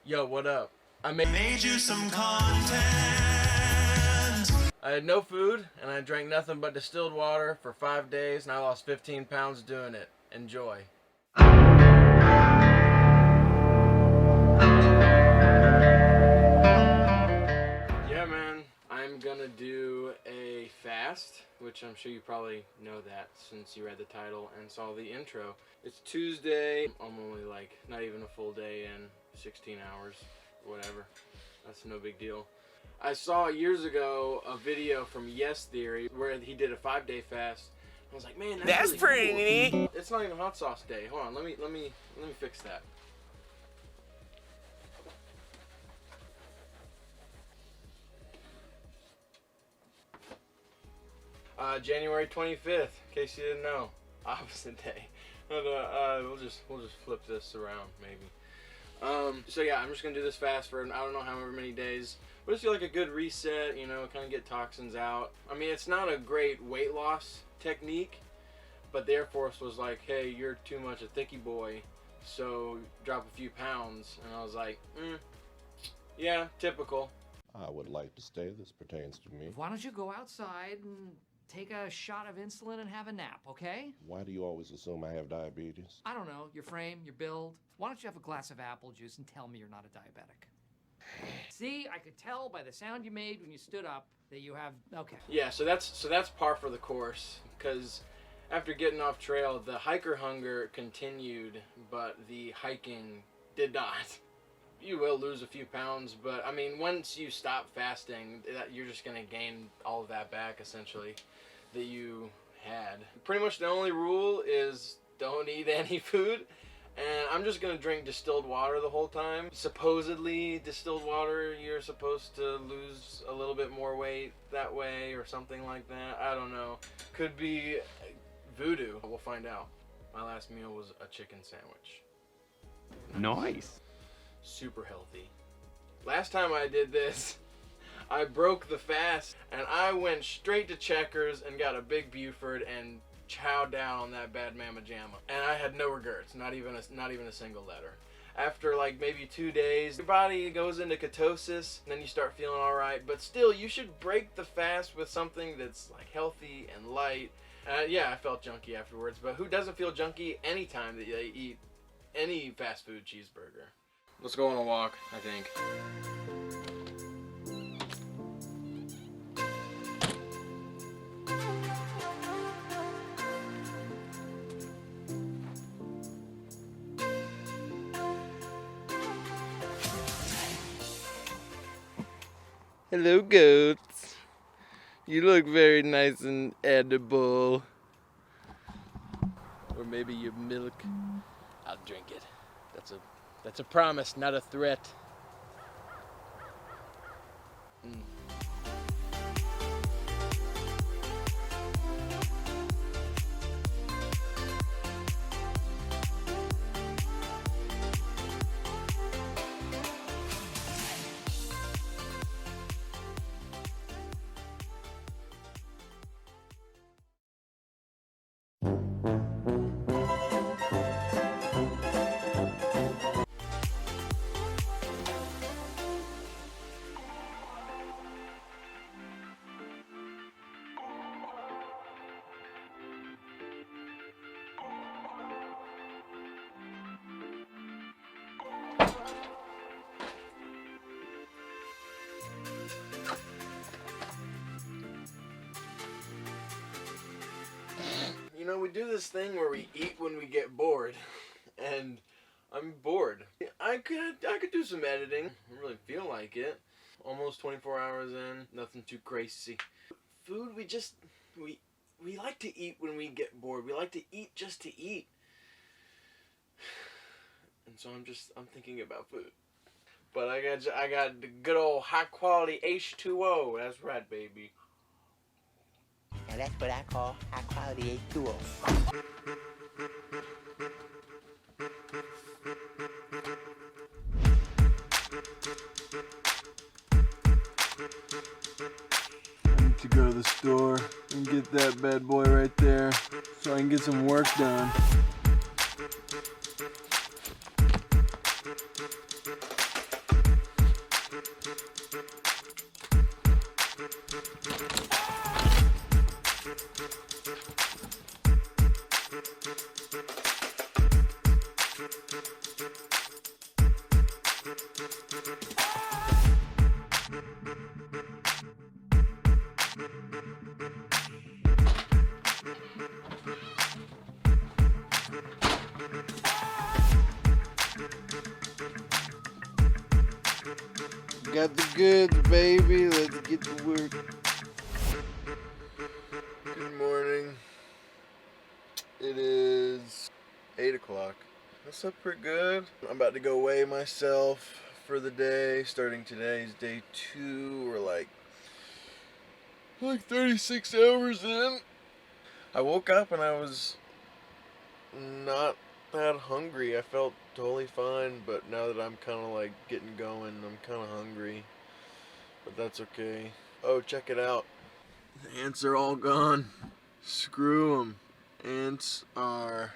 Yo, what up? I made you some content. I had no food, and I drank nothing but distilled water for 5 days, and I lost 15 pounds doing it. Enjoy. Yeah, man, I'm gonna do a fast, which I'm sure you probably know that since you read the title and saw the intro. It's Tuesday. I'm only like not even a full day in, 16 hours, whatever. That's no big deal. I saw years ago a video from Yes Theory where he did a 5-day fast. I was like, man, that's really pretty cool. neat. It's not even hot sauce day. Hold on, let me fix that. January 25th, in case you didn't know, opposite day. But, we'll just flip this around maybe. So yeah, I'm just gonna do this fast for I don't know however many days. But it's like a good reset, you know, kind of get toxins out. I mean, it's not a great weight loss technique, but the Air Force was like, hey, you're too much a Thickie boy, so drop a few pounds. And I was like, yeah, typical. I would like to stay. This pertains to me. Why don't you go outside and take a shot of insulin and have a nap, okay? Why do you always assume I have diabetes? I don't know, your frame, your build. Why don't you have a glass of apple juice and tell me you're not a diabetic? See, I could tell by the sound you made when you stood up that you have, okay. Yeah, so that's par for the course, because after getting off trail, the hiker hunger continued, but the hiking did not. You will lose a few pounds, but I mean, once you stop fasting, you're just gonna gain all of that back, essentially, that you had. Pretty much the only rule is don't eat any food, and I'm just gonna drink distilled water the whole time. Supposedly, distilled water, you're supposed to lose a little bit more weight that way, or something like that. I don't know. Could be voodoo. We'll find out. My last meal was a chicken sandwich. Nice. Super healthy. Last time I did this, I broke the fast and I went straight to Checkers and got a big Buford and chowed down on that bad mama jamma. And I had no regrets, not even a single letter. After like maybe 2 days, your body goes into ketosis and then you start feeling all right, but still you should break the fast with something that's like healthy and light. Yeah, I felt junky afterwards, but who doesn't feel junky anytime that they eat any fast food cheeseburger? Let's go on a walk, I think. Hello, goats. You look very nice and edible. Or maybe your milk. I'll drink it. That's a promise, not a threat. You know, we do this thing where we eat when we get bored, and I'm bored. I could do some editing. I don't really feel like it. Almost 24 hours in, nothing too crazy. Food, we like to eat when we get bored. We like to eat just to eat. And so I'm thinking about food. But I got the good old high quality H2O. That's right, baby. Now that's what I call high quality H2O. I need to go to the store and get that bad boy right there so I can get some work done. got the goods, baby. Let's get to work. Good morning. It is 8 o'clock. I slept pretty good. I'm about to go weigh myself for the day. Starting today is day 2. We're like 36 hours in. I woke up and I was not that hungry. I felt totally fine, but now that I'm kind of like getting going, I'm kind of hungry. But that's okay. Oh, check it out. The ants are all gone. Screw them. Ants are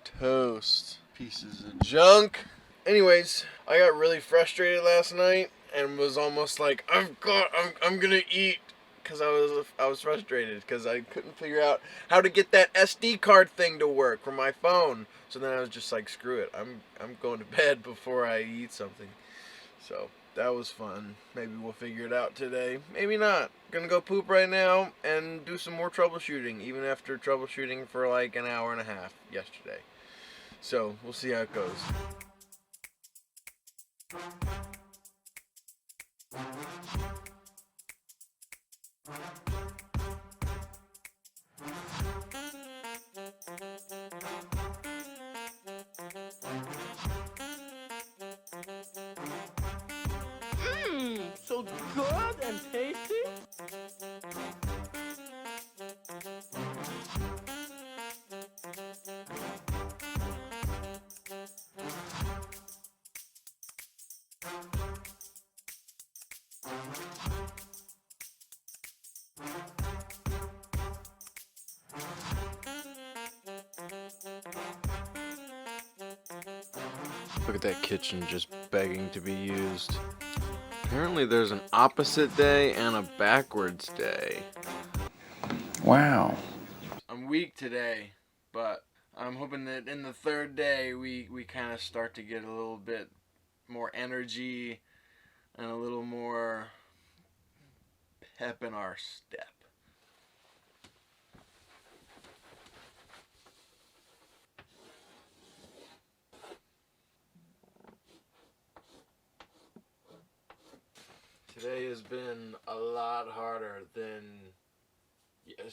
toast. Pieces of junk. Anyways, I got really frustrated last night and was almost like, I'm gonna eat, because I was frustrated because I couldn't figure out how to get that SD card thing to work for my phone. So then I was just like, screw it. I'm going to bed before I eat something. So that was fun. Maybe we'll figure it out today. Maybe not. Gonna go poop right now and do some more troubleshooting, even after troubleshooting for like an hour and a half yesterday. So we'll see how it goes. So good and tasty. Look at that kitchen just begging to be used. Apparently there's an opposite day and a backwards day. Wow. I'm weak today, but I'm hoping that in the third day we kind of start to get a little bit more energy and a little more pep in our step. Today has been a lot harder than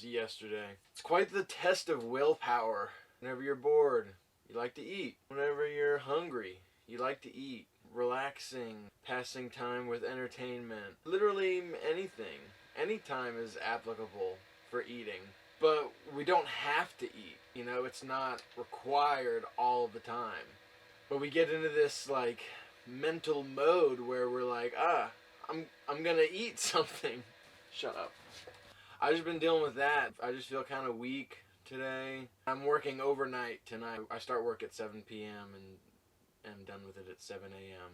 yesterday. It's quite the test of willpower. Whenever you're bored, you like to eat. Whenever you're hungry, you like to eat. Relaxing, passing time with entertainment. Literally anything. Any time is applicable for eating. But we don't have to eat. You know, it's not required all the time. But we get into this like mental mode where we're like, I'm gonna eat something. Shut up. I've just been dealing with that. I just feel kind of weak today. I'm working overnight tonight. I start work at 7 p.m. and am done with it at 7 a.m.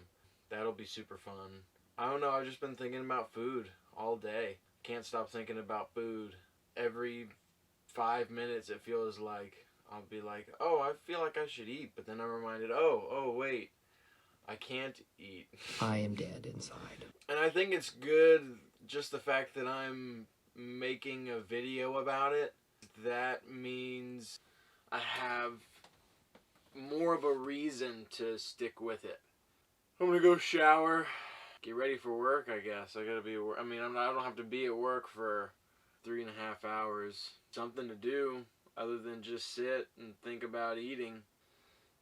That'll be super fun. I don't know, I've just been thinking about food all day. Can't stop thinking about food. Every 5 minutes it feels like I'll be like, oh, I feel like I should eat. But then I'm reminded, oh, wait. I can't eat. I am dead inside. And I think it's good, just the fact that I'm making a video about it. That means I have more of a reason to stick with it. I'm gonna go shower, get ready for work, I guess. I gotta be at work. I mean, I don't have to be at work for 3.5 hours. Something to do other than just sit and think about eating.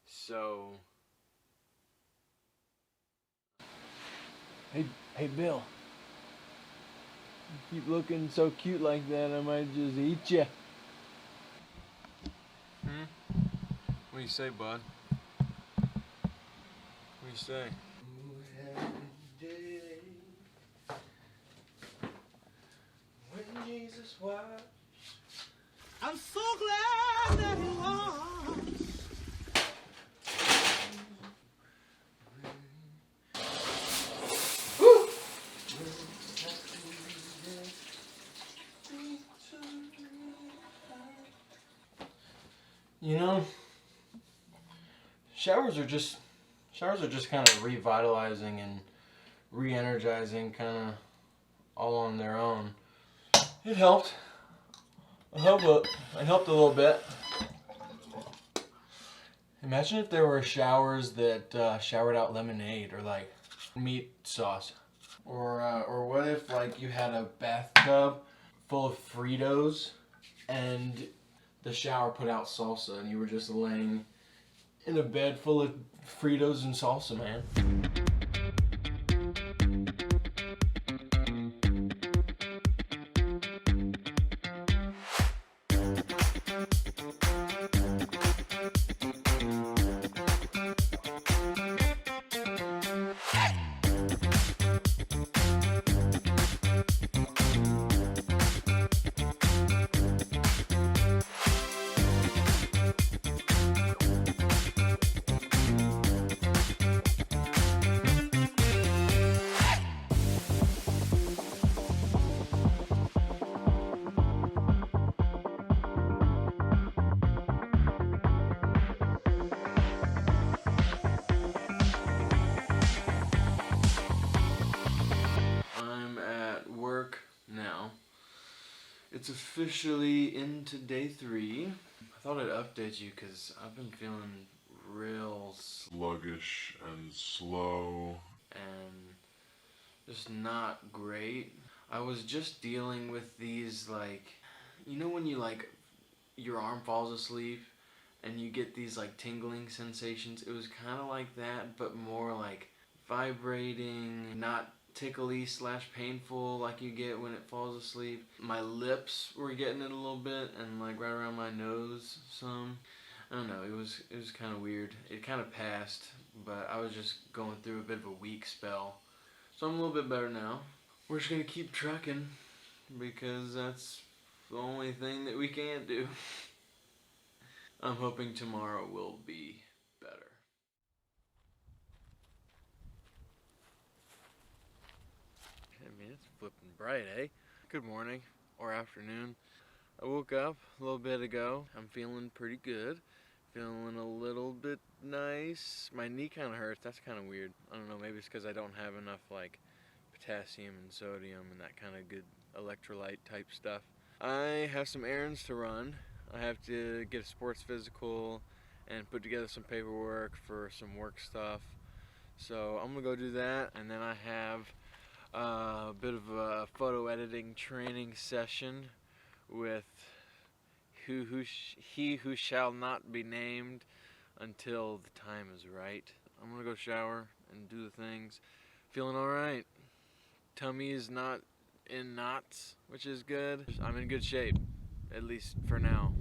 So... Hey, Bill. You keep looking so cute like that, I might just eat you. What do you say, bud? What do you say? When Jesus watched. I'm so glad that he won. You know, showers are just kind of revitalizing and re-energizing, kind of all on their own. It helped. It helped a little bit. Imagine if there were showers that showered out lemonade or like meat sauce. Or what if like you had a bathtub full of Fritos and the shower put out salsa and you were just laying in a bed full of Fritos and salsa, man. Now. It's officially into day 3. I thought I'd update you because I've been feeling real sluggish and slow and just not great. I was just dealing with these, like, you know when you like your arm falls asleep and you get these like tingling sensations? It was kind of like that, but more like vibrating, not tickly / painful like you get when it falls asleep. My lips were getting it a little bit, and like right around my nose some. I don't know, it was kind of weird. It kind of passed, but I was just going through a bit of a weak spell. So I'm a little bit better now. We're just gonna keep trucking because that's the only thing that we can't do. I'm hoping tomorrow will be better. I mean, it's flipping bright, eh? Good morning or afternoon. I woke up a little bit ago. I'm feeling pretty good. Feeling a little bit nice. My knee kind of hurts. That's kind of weird. I don't know, maybe it's because I don't have enough like potassium and sodium and that kind of good electrolyte type stuff. I have some errands to run. I have to get a sports physical and put together some paperwork for some work stuff. So I'm gonna go do that, and then I have a bit of a photo editing training session with he who shall not be named until the time is right. I'm gonna go shower and do the things. Feeling alright. Tummy is not in knots, which is good. I'm in good shape, at least for now.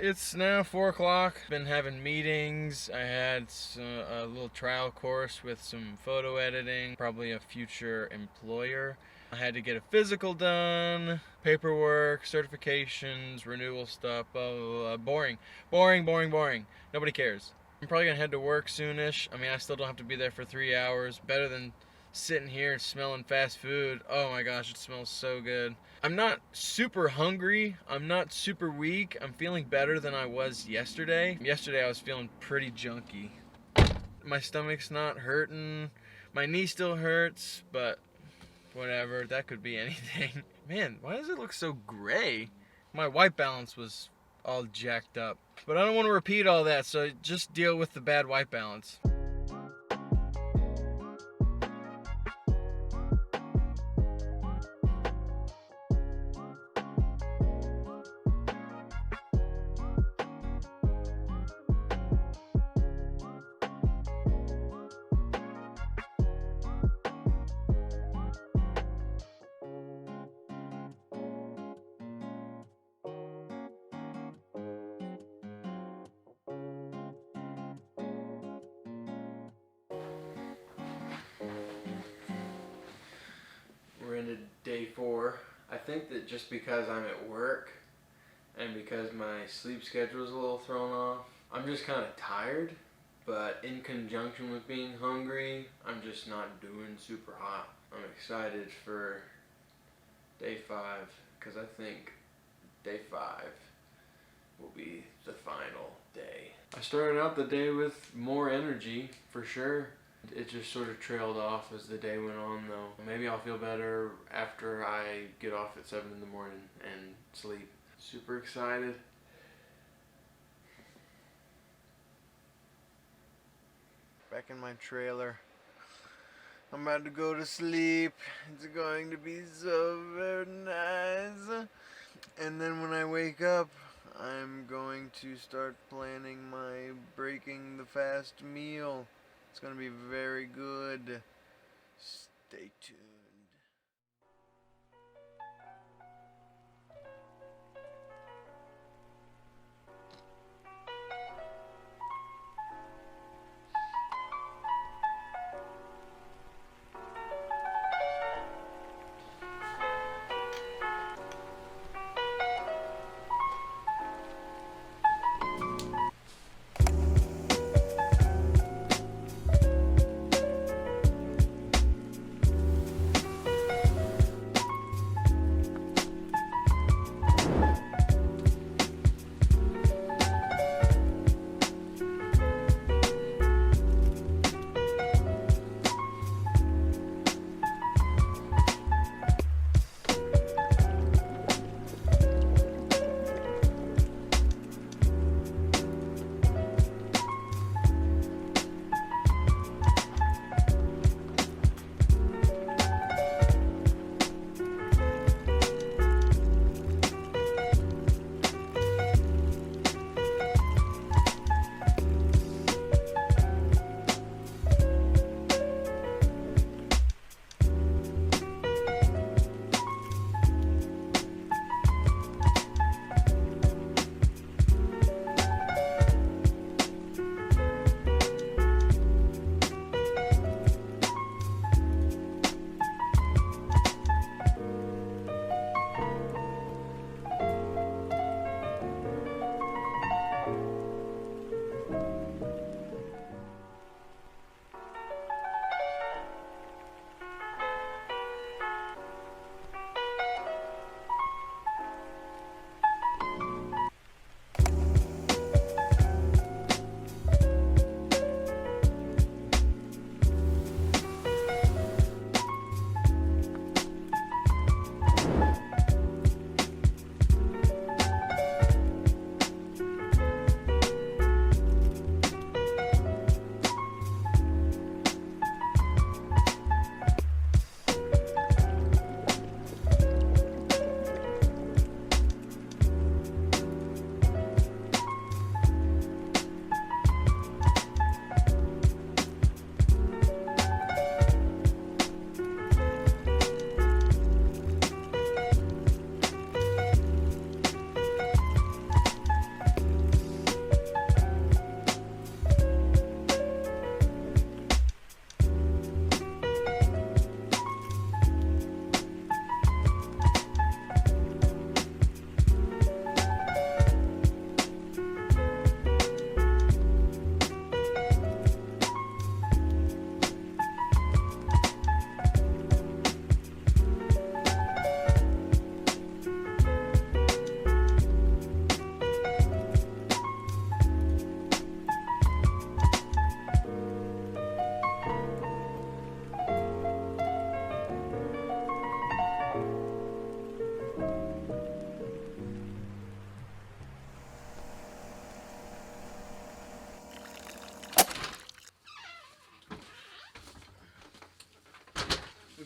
It's now 4 o'clock. Been having meetings. I had a little trial course with some photo editing, probably a future employer. I had to get a physical done, paperwork, certifications, renewal stuff, blah, blah, blah. Boring. Nobody cares. I'm probably gonna head to work soonish. I mean, I still don't have to be there for 3 hours. Better than sitting here and smelling fast food. Oh my gosh, it smells so good. I'm not super hungry. I'm not super weak. I'm feeling better than I was yesterday. Yesterday I was feeling pretty junky. My stomach's not hurting. My knee still hurts, but whatever. That could be anything. Man, why does it look so gray? My white balance was all jacked up. But I don't want to repeat all that, so just deal with the bad white balance. We're into day 4. I think that just because I'm at work and because my sleep schedule is a little thrown off, I'm just kind of tired, but in conjunction with being hungry, I'm just not doing super hot. I'm excited for day 5 because I think day 5 will be the final day. I started out the day with more energy, for sure. It just sort of trailed off as the day went on though. Maybe I'll feel better after I get off at 7 in the morning and sleep. Super excited. Back in my trailer. I'm about to go to sleep. It's going to be so very nice. And then when I wake up, I'm going to start planning my breaking the fast meal. It's going to be very good. Stay tuned.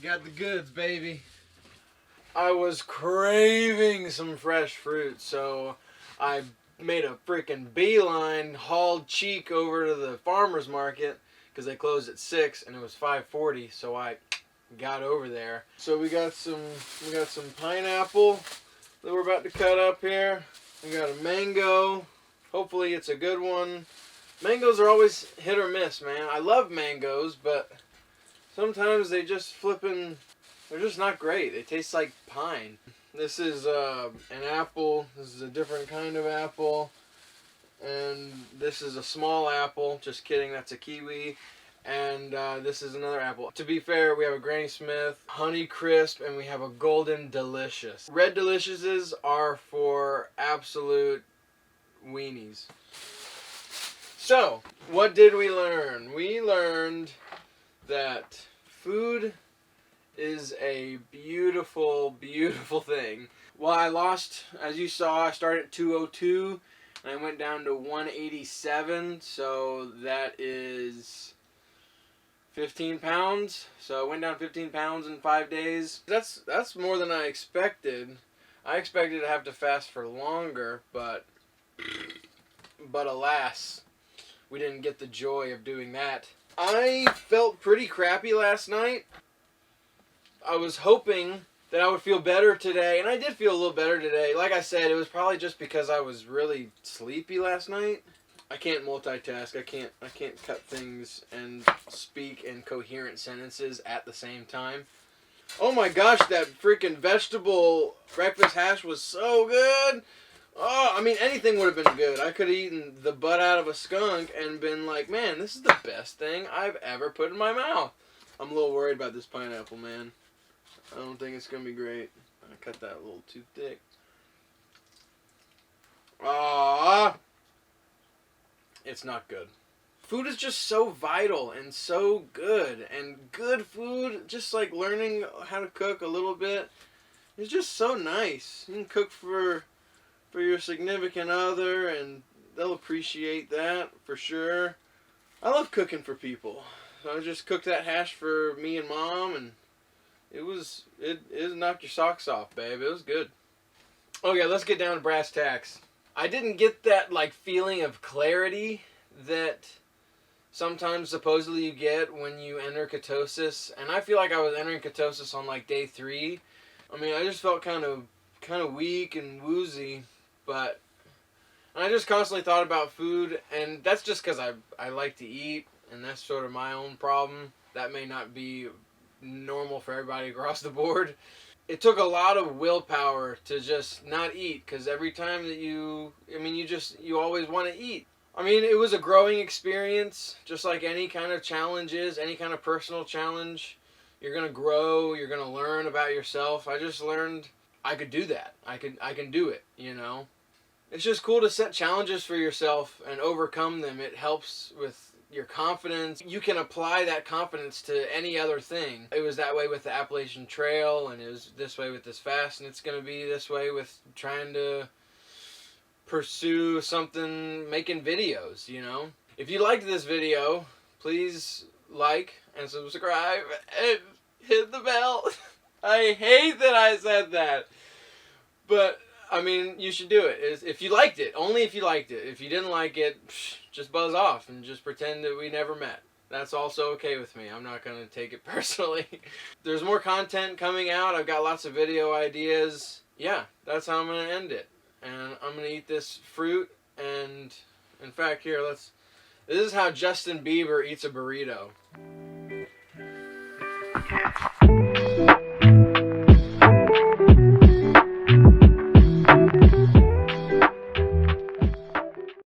Got the goods, baby. I was craving some fresh fruit, so I made a freaking beeline, hauled cheek over to the farmer's market because they closed at 6 and it was 5:40, so I got over there. So we got some pineapple that we're about to cut up here. We got a mango. Hopefully it's a good one. Mangoes are always hit or miss, man. I love mangoes, but sometimes they just they're just not great. They taste like pine. This is an apple. This is a different kind of apple. And this is a small apple. Just kidding, that's a kiwi. And this is another apple. To be fair, we have a Granny Smith, Honey Crisp, and we have a Golden Delicious. Red Deliciouses are for absolute weenies. So, what did we learn? We learned that food is a beautiful, beautiful thing. Well, I lost, as you saw, I started at 202, and I went down to 187, so that is 15 pounds. So I went down 15 pounds in 5 days. That's more than I expected. I expected to have to fast for longer, but alas, we didn't get the joy of doing that. I felt pretty crappy last night. I was hoping that I would feel better today, and I did feel a little better today. Like I said, it was probably just because I was really sleepy last night. I can't multitask. I can't cut things and speak in coherent sentences at the same time. Oh my gosh, that freaking vegetable breakfast hash was so good. Oh, I mean, anything would have been good. I could have eaten the butt out of a skunk and been like, man, this is the best thing I've ever put in my mouth. I'm a little worried about this pineapple, man. I don't think it's going to be great. I cut that a little too thick. Ah, it's not good. Food is just so vital and so good. And good food, just like learning how to cook a little bit, is just so nice. You can cook for your significant other, and they'll appreciate that for sure. I love cooking for people. So I just cooked that hash for me and Mom, and it knocked your socks off, babe. It was good. Okay, let's get down to brass tacks. I didn't get that like feeling of clarity that sometimes supposedly you get when you enter ketosis, and I feel like I was entering ketosis on like day 3. I mean, I just felt kind of weak and woozy, but I just constantly thought about food, and that's just because I like to eat, and that's sort of my own problem. That may not be normal for everybody across the board. It took a lot of willpower to just not eat, because every time that you always want to eat. I mean, it was a growing experience, just like any kind of challenge is, any kind of personal challenge. You're going to grow, you're going to learn about yourself. I just learned I could do that. I can do it, you know. It's just cool to set challenges for yourself and overcome them. It helps with your confidence. You can apply that confidence to any other thing. It was that way with the Appalachian Trail, and it was this way with this fast, and it's going to be this way with trying to pursue something, making videos, you know. If you liked this video, please like and subscribe and hit the bell. I hate that I said that, but I mean, you should do it. If you liked it, only if you liked it. If you didn't like it, just buzz off and just pretend that we never met. That's also okay with me. I'm not going to take it personally. There's more content coming out. I've got lots of video ideas. Yeah, that's how I'm going to end it. And I'm going to eat this fruit. And in fact, here, this is how Justin Bieber eats a burrito.